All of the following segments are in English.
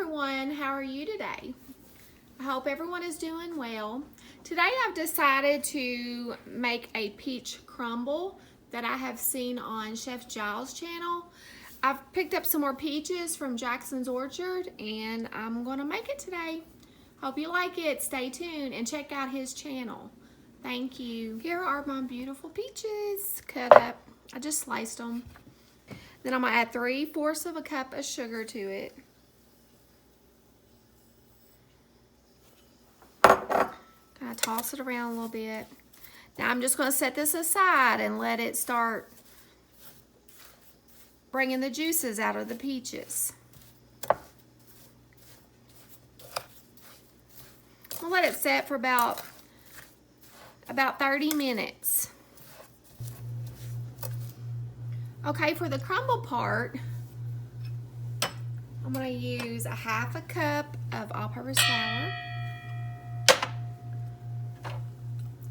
everyone, how are you today? I hope everyone is doing well. Today I've decided to make a peach crumble that I have seen on Chef Giles' channel. I've picked up some more peaches from Jackson's Orchard and I'm going to make it today. Hope you like it. Stay tuned and check out his channel. Thank you. Here are my beautiful peaches cut up. I just sliced them. Then I'm going to add 3/4 of a cup of sugar to it. Kind of toss it around a little bit. Now I'm just going to set this aside and let it start bringing the juices out of the peaches. I'll let it set for about 30 minutes. Okay, for the crumble part, I'm going to use 1/2 cup of all-purpose flour,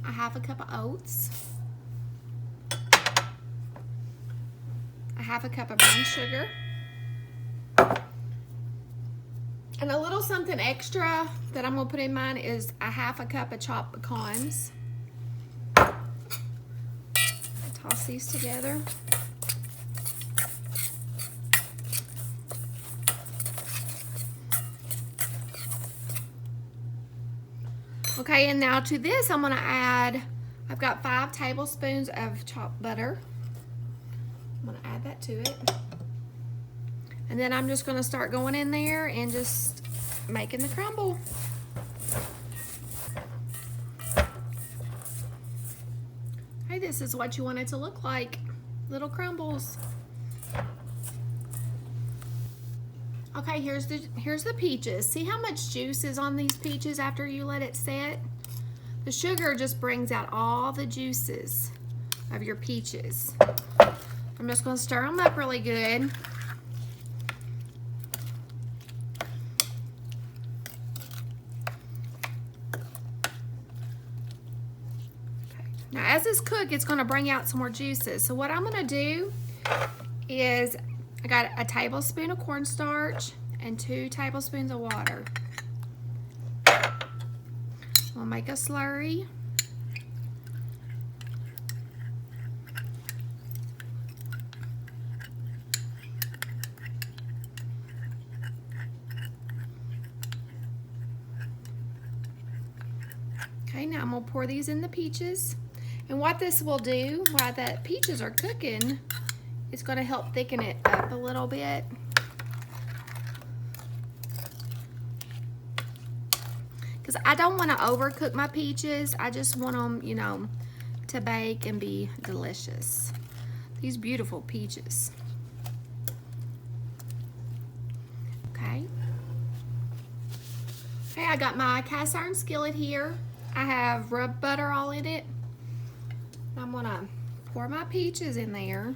1/2 cup of oats, 1/2 cup of brown sugar, and a little something extra that I'm going to put in mine is 1/2 cup of chopped pecans. Toss these together. Okay, and now to this I'm going to add, I've got 5 tablespoons of chopped butter. I'm going to add that to it. And then I'm just going to start going in there and just making the crumble. Hey, this is what you want it to look like, little crumbles. Okay, here's the peaches. See how much juice is on these peaches after you let it set? The sugar just brings out all the juices of your peaches. I'm just going to stir them up really good. Now, as this cooks, it's going to bring out some more juices. So what I'm going to do is, I got a tablespoon of cornstarch and 2 tablespoons of water. We'll make a slurry. Okay, now I'm going to pour these in the peaches. And what this will do while the peaches are cooking, it's going to help thicken it up a little bit. Because I don't want to overcook my peaches. I just want them, you know, to bake and be delicious. These beautiful peaches. Okay. Okay, I got my cast iron skillet here. I have rubbed butter all in it. I'm going to pour my peaches in there.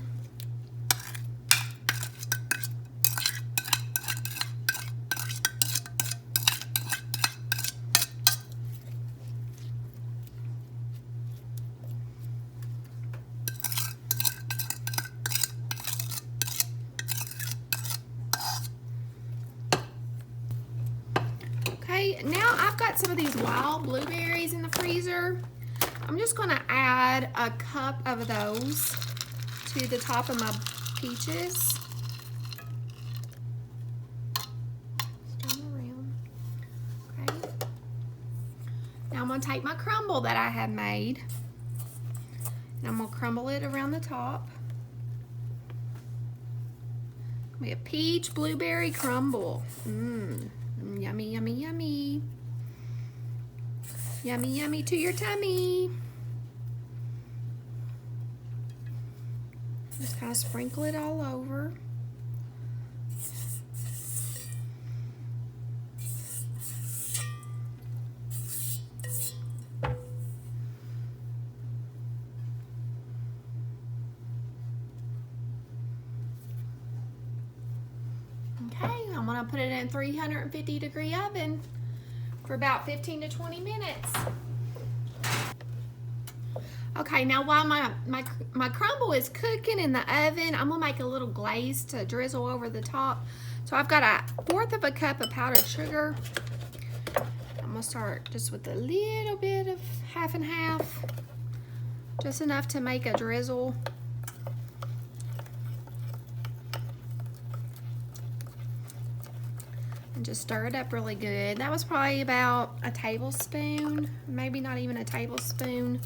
Okay, now I've got some of these wild blueberries in the freezer. I'm just going to add a cup of those to the top of my peaches. Stir them around. Okay. Now I'm going to take my crumble that I had made and I'm going to crumble it around the top. It's going to be a peach blueberry crumble. Yummy, yummy, yummy. Yummy, yummy to your tummy. Just kind of sprinkle it all over. Okay, I'm gonna put it in 350-degree oven for about 15 to 20 minutes. Okay, now while my crumble is cooking in the oven, I'm gonna make a little glaze to drizzle over the top. So So I've got 1/4 cup of powdered sugar. I'm gonna start just with a little bit of half and half, just enough to make a drizzle. And just stir it up really good. That was probably about a tablespoon, maybe not even a tablespoon.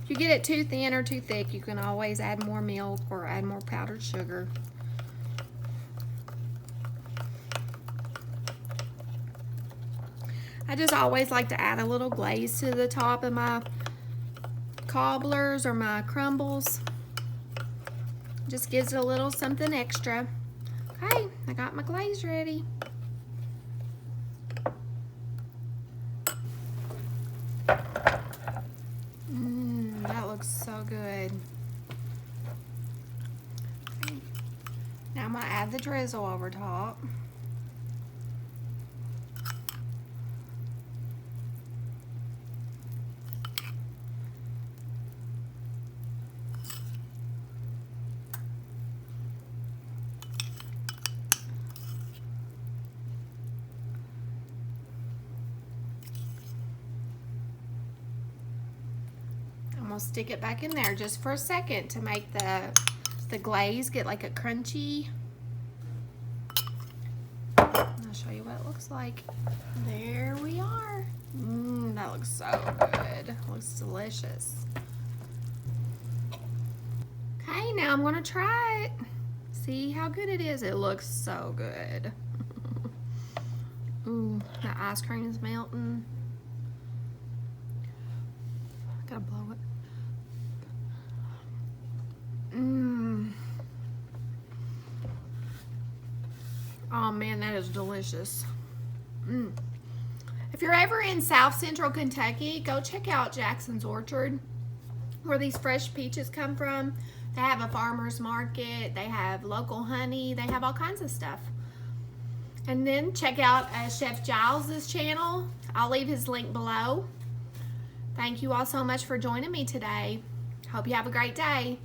If you get it too thin or too thick, you can always add more milk or add more powdered sugar. I just always like to add a little glaze to the top of my cobblers or my crumbles. Just gives it a little something extra. Okay, I got my glaze ready. That looks so good. Okay. Now I'm gonna add the drizzle over top. I'm gonna stick it back in there just for a second to make the glaze get like a crunchy. I'll show you what it looks like. There we are. That looks so good. Looks delicious. Okay, now I'm gonna try it. See how good it is. It looks so good. Ooh, the ice cream is melting. I gotta blow it. Oh man, that is delicious. If you're ever in South Central Kentucky, go check out Jackson's Orchard, where these fresh peaches come from. They have a farmer's market, they have local honey, they have all kinds of stuff. And then check out Chef Giles's channel. I'll leave his link below. Thank you all so much for joining me today. Hope you have a great day.